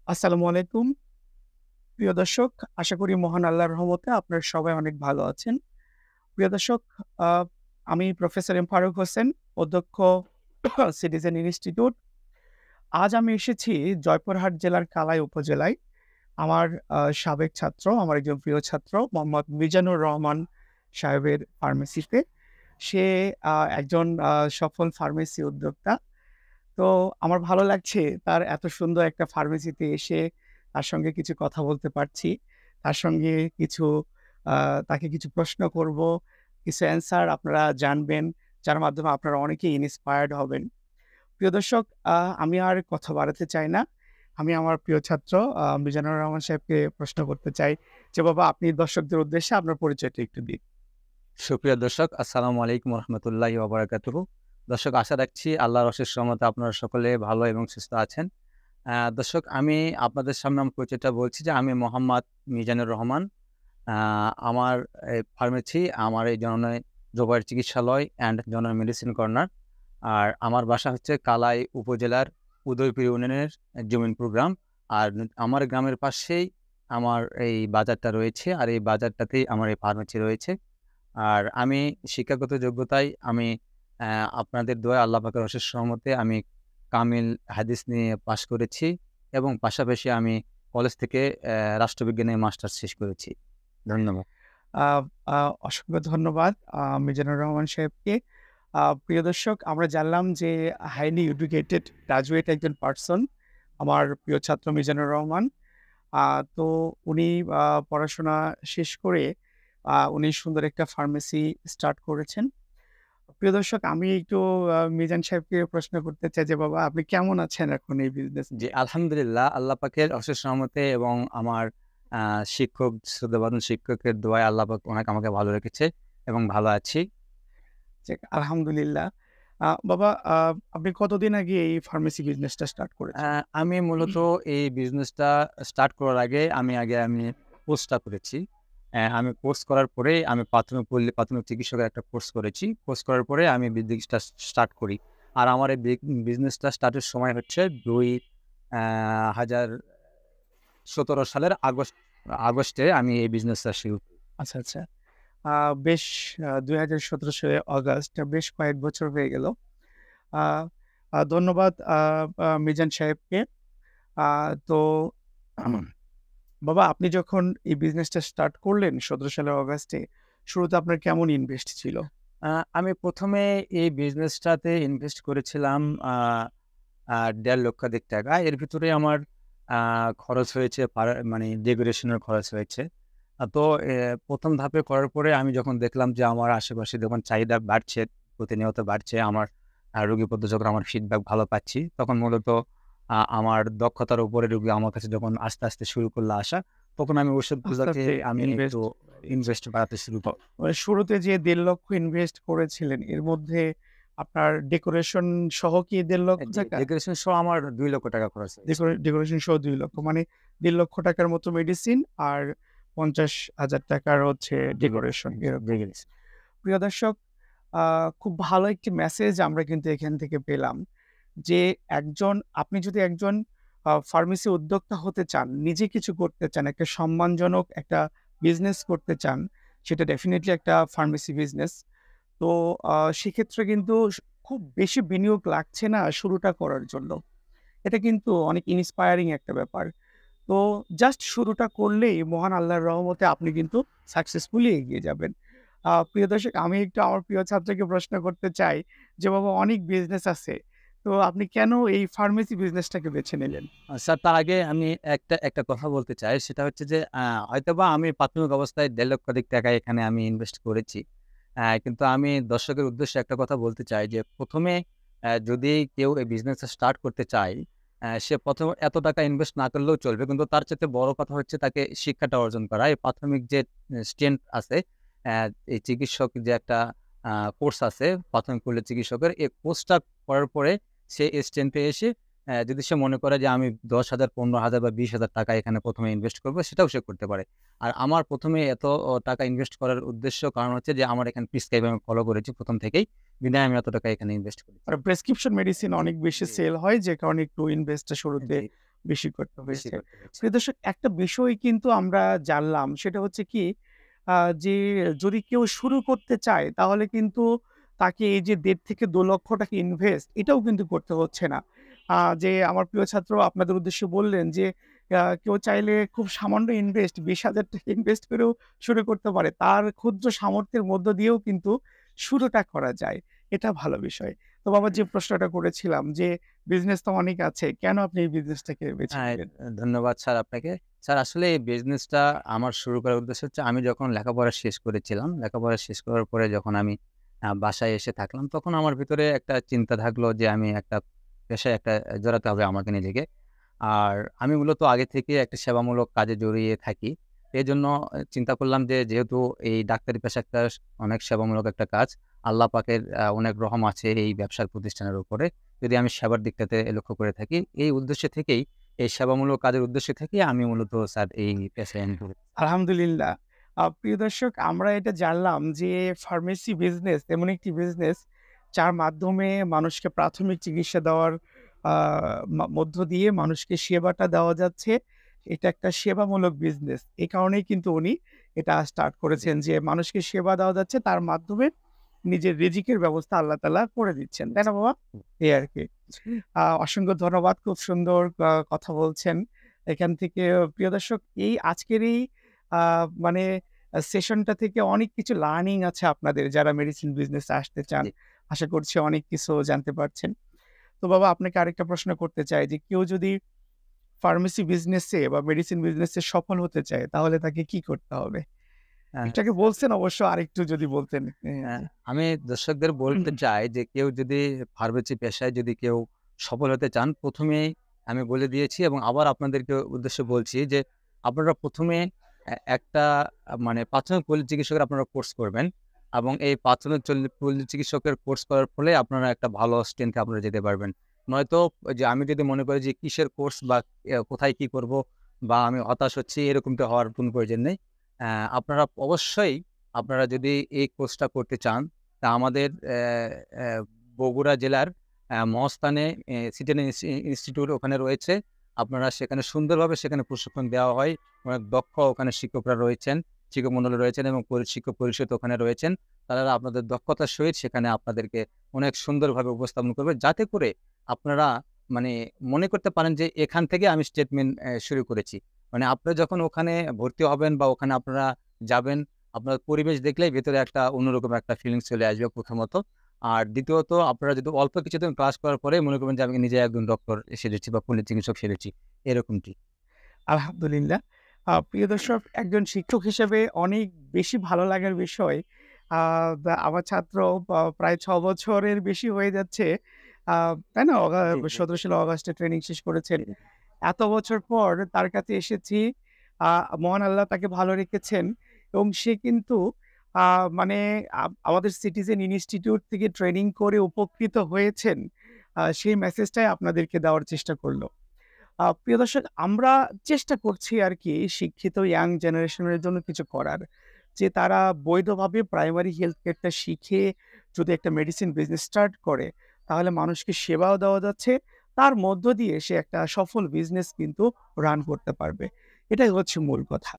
আসসালামু আলাইকুম। প্রিয় দর্শক, আশা করি মহান আল্লাহর রহমতে আপনারা সবাই অনেক ভালো আছেন। প্রিয় দর্শক, আ আমি প্রফেসর এম ফারুক হোসেন, অধ্যক্ষ সিটিজেন ইনস্টিটিউট। আজ আমি এসেছি জয়পুরহাট জেলার কালাই উপজেলায়। আমার সাবেক ছাত্র, আমার একজন প্রিয় ছাত্র মোহাম্মদ মিজানুর রহমান সাহেবের ফার্মেসিতে। সে একজন সফল ফার্মেসি উদ্যোক্তা। তো আমার ভালো লাগছে তার এত সুন্দর একটা ফার্মেসিতে এসে তার সঙ্গে কিছু কথা বলতে পারছি। তার সঙ্গে কিছু আ তাকে কিছু প্রশ্ন করব, কিছু অ্যান্সার আপনারা জানবেন, যার মাধ্যমে আপনারা অনেকেই ইন্সপায়ার্ড হবেন। প্রিয় দর্শক, আমি আর কথা বাড়াতে চাই না। আমি আমার প্রিয় ছাত্র মিজানুর রহমান সাহেবকে প্রশ্ন করতে চাই যে, বাবা আপনি দর্শকদের উদ্দেশ্যে আপনার পরিচয়টা একটু দিন। সুপ্রিয় দর্শক, আসসালামু আলাইকুম রহমতুল্লাহি ওয়া বারাকাতুহু। দর্শক, আশা রাখছি আল্লাহর অশেষ রহমতে আপনারা সকলে ভালো এবং সুস্থ আছেন। দর্শক, আমি আপনাদের সামনে আমার পরিচয়টা বলছি যে আমি মোহাম্মদ মিজানুর রহমান। আ আমার ফার্মেসি, আমার এই জননী জোবাইর চিকিৎসালয় অ্যান্ড জননী মেডিসিন কর্নার। আর আমার বাসা হচ্ছে কালাই উপজেলার উদয়পুর ইউনিয়নের জমিনপুর গ্রাম। আর আমার গ্রামের পাশেই আমার এই বাজারটা রয়েছে। আর এই বাজারটাতেই আমার এই ফার্মেসি রয়েছে। আর আমি শিক্ষাগত যোগ্যতায় আমি অ্যা আপনাদের দোয়ায় আল্লাহ পাকের অশেষ রহমতে আমি কামিল হাদিস নিয়ে পাশ করেছি এবং পাশাপাশি আমি কলেজ থেকে রাষ্ট্রবিজ্ঞানে মাস্টার্স শেষ করেছি। ধন্যবাদ। আ আ অসংখ্য ধন্যবাদ মিজানুর রহমান সাহেবকে। প্রিয় দর্শক, আমরা জানলাম যে হাইলি এডুকেটেড গ্র্যাজুয়েট একজন পারসন আমার প্রিয় ছাত্র মিজানুর রহমান। আ তো উনি আ পড়াশোনা শেষ করে উনি সুন্দর একটা ফার্মেসি স্টার্ট করেছেন। প্রিয় দর্শক, আমি একটু মিজান সাহেবকে প্রশ্ন করতে চাই যে, বাবা আপনি কেমন আছেন এখন এই বিজনেস জি, নিয়ে? আলহামদুলিল্লাহ আল্লাহ পাকের অশেষ রহমতে এবং আমার আ শিক্ষক শ্রদ্ধাভাজন শিক্ষকের দোয়ায় আল্লাহ পাক অনেক আমাকে ভালো রেখেছে এবং ভালো আছি। যাক আলহামদুলিল্লাহ। বাবা, আপনি কতদিন আগে এই ফার্মেসি বিজনেসটা স্টার্ট আ করেছেন? আমি মূলত এই বিজনেসটা স্টার্ট করার আগে আমি কোর্সটা করেছি। আমি কোর্স করার পরে আমি প্রাথমিক চিকিৎসকের একটা কোর্স করেছি। কোর্স করার পরে আমি বিজনেসটা স্টার্ট করি। আর আমার এই বিজনেসটা স্টার্টের সময় হচ্ছে ২০১৭ সালের আগস্টে আমি এই বিজনেসটা শুরু করি। আচ্ছা, আচ্ছা। আ বেশ ২০১৭ সালে অগাস্ট, বেশ কয়েক বছর হয়ে গেল। আ আ ধন্যবাদ আ আ মিজান সাহেবকে। আ তো বাবা আপনি যখন এই বিজনেসটা স্টার্ট করলেন ১৭ সালের অগাস্টে, শুরুতে আপনার কেমন ইনভেস্ট ছিল? আ আমি ১ম এ এই বিজনেসটাতে ইনভেস্ট করেছিলাম আ আ ৳১.৫ লক্ষ। এর ভিতরে আমার আ খরচ হয়েছে মানে ডেকোরেশনের খরচ হয়েছে। তো ১ম ধাপে করার পরে আমি যখন দেখলাম যে আমার আশেপাশে যখন চাহিদা বাড়ছে, প্রতিনিয়ত বাড়ছে, আমার রোগীপত্র যখন আমার ফিডব্যাক ভালো পাচ্ছি, তখন মূলত আমার দক্ষতার উপরে রোগী আমার কাছে যখন আস্তে, আস্তে শুরু করল আসা, তখন আমি আস্তে, ওষুধগুলোকে আস্তে আমি একটু ইনভেস্ট ইনভেস্ট বাড়াতে শুরু অ করি। মানে শুরুতে যে ১.৫ লক্ষ ইনভেস্ট করেছিলেন, এর মধ্যে আপনার ডেকোরেশন সহ কি জি, ৳১.৫ লক্ষ? ডেকোরেশন সহ আমার ৳২ লক্ষ খরচ হয়েছে। ডেকোরেশন সহ ২ লক্ষ মানে ৳১.৫ লক্ষ মতো মেডিসিন আর ৳৫০,০০০ হচ্ছে ডেকোরেশন এরকম। জি। প্রিয় দর্শক, আ খুব ভালো একটি মেসেজ আমরা কিন্তু এখান থেকে পেলাম যে, আপনি যদি একজন ফার্মেসি উদ্যোক্তা হতে চান, নিজে কিছু করতে চান, একটা সম্মানজনক একটা বিজনেস করতে চান, সেটা ডেফিনিটলি একটা ফার্মেসি বিজনেস। তো সেক্ষেত্রে কিন্তু খুব বেশি বিনিয়োগ লাগছে না শুরুটা করার জন্য। এটা কিন্তু অনেক ইন্সপায়ারিং একটা ব্যাপার। তো জাস্ট শুরুটা করলেই মহান আল্লাহর রহমতে আপনি কিন্তু সাকসেসফুলি এগিয়ে যাবেন। প্রিয় দর্শক, আমি একটু আমার প্রিয় ছাত্রকে প্রশ্ন করতে চাই যে, বাবা অনেক বিজনেস আছে। তো আপনি কেন এই ফার্মেসি বিজনেসটাকে বেছে নিলেন? স্যার, তার আগে আমি একটা কথা বলতে চাই। সেটা হচ্ছে যে হয়তোবা আমি প্রাথমিক অবস্থায় ৳১.৫ লক্ষ এখানে আমি ইনভেস্ট করেছি। কিন্তু আমি দর্শকের উদ্দেশ্যে একটা কথা বলতে চাই যে ১ম এ যদি কেউ এই বিজনেসটা স্টার্ট করতে চায়, সে ১ম এ এত টাকা ইনভেস্ট না করলেও চলবে। কিন্তু তার চাইতে বড় কথা হচ্ছে তাকে শিক্ষাটা অর্জন করা। এই প্রাথমিক যে স্ট্রেন্থ আছে, অ্যা এই চিকিৎসক যে একটা আ কোর্স আছে প্রাথমিক পর্যায়ের চিকিৎসকের, এই কোর্সটা করার পরে সে এই স্ট্রেন্থ এ এসে যদি সে মনে করে যে আমি ১০,০০০, ১৫,০০০ বা ২০,০০০ টাকা এখানে ১ম এ ইনভেস্ট করব, সেটাও সে করতে পারে। আর আমার ১ম এ এত টাকা ইনভেস্ট করার কারণ হচ্ছে যে আমার এখানে প্রেসক্রাইব আমি ফলো করেছি ১ম থেকেই। বিধায় আমি এত টাকা এখানে ইনভেস্ট করেছি। মানে প্রেসক্রিপশন মেডিসিন অনেক বেশি জি, সেল হয় যে কারণে একটু ইনভেস্টটা শুরুতে জি। বেশি করতে বেশি হয়েছে। করতে হচ্ছে। প্রিয় দর্শক, একটা বিষয় কিন্তু আমরা জানলাম, সেটা হচ্ছে কি যে যদি কেউ শুরু করতে চায় তাহলে কিন্তু তাকে এই যে ১.৫ থেকে ২ লক্ষ টাকা ইনভেস্ট এটাও কিন্তু করতে হচ্ছে না। যে আমার প্রিয় ছাত্র আপনাদের উদ্দেশ্যে বললেন যে কেউ চাইলে খুব সামান্য ইনভেস্ট ৳২০,০০০ ইনভেস্ট করেও শুরু করতে পারে। তার ক্ষুদ্র সামর্থ্যের মধ্য দিয়েও কিন্তু শুরুটা করা যায়। এটা ভালো বিষয়। তো বাবা, যে প্রশ্নটা করেছিলাম যে বিজনেস তো অনেক আছে। কেন আপনি এই বিজনেসটাকে বেছে হ্যাঁ, নিলেন? ধন্যবাদ স্যার আপনাকে। স্যার আসলে এই বিজনেসটা আমার শুরু করার উদ্দেশ্য হচ্ছে আমি যখন লেখাপড়া শেষ করেছিলাম, লেখাপড়া শেষ করার পরে যখন আমি বাসায় এসে থাকলাম, তখন আমার ভিতরে একটা চিন্তা থাকলো যে আমি একটা পেশায় জড়াতে হবে আমাকে নিজেকে। আর আমি মূলত আগে থেকে একটা সেবামূলক কাজে জড়িয়ে থাকি। এজন্য চিন্তা করলাম যে যেহেতু এই ডাক্তারি পেশা একটা অনেক সেবামূলক একটা কাজ। আল্লাহ পাকের অনেক রহম আছে এই ব্যবসার প্রতিষ্ঠানের উপরে। যদি আমি সেবার দিকটাতে লক্ষ্য করে থাকি, এই উদ্দেশ্য থেকেই এই সেবামূলক কাজের উদ্দেশ্য থেকেই আমি মূলত স্যার এই পেশায় আমি ঢুকেছি। আলহামদুলিল্লাহ। প্রিয় দর্শক, আমরা এটা জানলাম যে ফার্মেসি বিজনেস এমন একটি বিজনেস যার মাধ্যমে মানুষকে প্রাথমিক চিকিৎসা দেওয়ার আ মধ্য দিয়ে মানুষকে সেবাটা দেওয়া যাচ্ছে। এটা একটা সেবামূলক বিজনেস। এই কারণেই কিন্তু উনি এটা স্টার্ট জি, করেছেন যে মানুষকে সেবা দেওয়া যাচ্ছে, তার মাধ্যমে নিজের রিজিকের ব্যবস্থা আল্লাহ তাআলা করে দিচ্ছেন। তাই জি, না বাবা? হুম, এই আরকি। অসংখ্য ধন্যবাদ। খুব সুন্দর কথা বলছেন। এখান থেকে প্রিয় দর্শক, এই আজকের এই আ মানে সেশনটা থেকে অনেক কিছু লার্নিং আছে আপনাদের যারা মেডিসিন বিজনেসে আসতে চান। জি। আশা করছি অনেক কিছু জানতে পারছেন। তো বাবা, আপনাকে আরেকটা প্রশ্ন করতে চাই যে কেউ যদি ফার্মেসি বিজনেসে বা মেডিসিন বিজনেসে সফল হতে চায় তাহলে তাকে কি করতে হবে? এটাকে স্যার বলছেন অবশ্য, আরেকটু যদি বলতেন। হ্যাঁ, জি। আমি দর্শকদের বলতে চাই যে কেউ যদি ফার্মেসি পেশায় যদি কেউ সফল হতে চান, ১ম এই আমি বলে দিয়েছি এবং আবার আপনাদেরকে উদ্দেশ্যে বলছি যে আপনারা ১ম এ একটা মানে প্রাথমিক পল্লী চিকিৎসকের আপনারা কোর্স করবেন এবং এই প্রাথমিক পল্লী চিকিৎসকের কোর্স করার ফলে আপনারা একটা ভালো স্ট্রেংথ এ আপনারা যেতে পারবেন। নয়তো ওই যে আমি যদি মনে করি যে কিসের কোর্স বা কোথায় কি করব বা আমি হতাশ হচ্ছি এরকমটা হওয়ার কোনো প্রয়োজন নেই। আপনারা অবশ্যই আপনারা যদি এই কোর্সটা করতে চান, তা আমাদের বগুড়া জেলার মহাস্থানে সিটেন ইনস্টিটিউট ওখানে রয়েছে। আপনারা সেখানে সুন্দরভাবে সেখানে প্রশিক্ষণ দেওয়া হয়। অনেক দক্ষ ওখানে শিক্ষকরা রয়েছেন, শিক্ষক মন্ডলী রয়েছেন এবং শিক্ষক পরিষদ ওখানে রয়েছেন। তারা আপনাদের দক্ষতার সহিত সেখানে আপনাদেরকে অনেক সুন্দরভাবে উপস্থাপন করবে। যাতে করে আপনারা মানে মনে করতে পারেন যে এখান থেকে আমি স্টেটমেন্ট শুরু করেছি। মানে আপনারা যখন ওখানে ভর্তি হবেন বা ওখানে আপনারা যাবেন আপনার পরিবেশ দেখলেই ভেতরে একটা অন্যরকম একটা ফিলিংস চলে আসবে প্রথমত। আর দ্বিতীয়ত আপনারা যদি অল্প কিছুদিন ক্লাস করার পরেই মনে করবেন যে আমি নিজে একজন ডক্টর সেরেছি বা পল্লী চিকিৎসক সেরেছি, এরকমটি। আলহামদুলিল্লাহ। প্রিয় দর্শক, একজন শিক্ষক হিসেবে অনেক বেশি ভালো লাগার বিষয়, আ আমার ছাত্র প্রায় ৬ বছরের বেশি হয়ে যাচ্ছে। আ তাই না? জি, জি, ১৭ সালে অগাস্টে ট্রেনিং শেষ করেছেন। জি, এত বছর পর তার কাছে এসেছি। আ মহান আল্লাহ তাকে ভালো রেখেছেন এবং সে কিন্তু আ মানে আমাদের সিটিজেন ইনস্টিটিউট থেকে ট্রেনিং করে উপকৃত হয়েছেন। সেই মেসেজটাই আপনাদেরকে দেওয়ার চেষ্টা করল। প্রিয় দর্শক, আমরা চেষ্টা করছি আরকি শিক্ষিত ইয়াং জেনারেশনের জন্য কিছু করার। যে তারা বৈধভাবে প্রাইমারি হেলথ কেয়ারটা শিখে যদি একটা মেডিসিন বিজনেস স্টার্ট করে, তাহলে মানুষকে সেবাও দেওয়া যাচ্ছে। তার মধ্য দিয়ে সে একটা সফল বিজনেস কিন্তু রান করতে পারবে। এটাই হচ্ছে মূল কথা।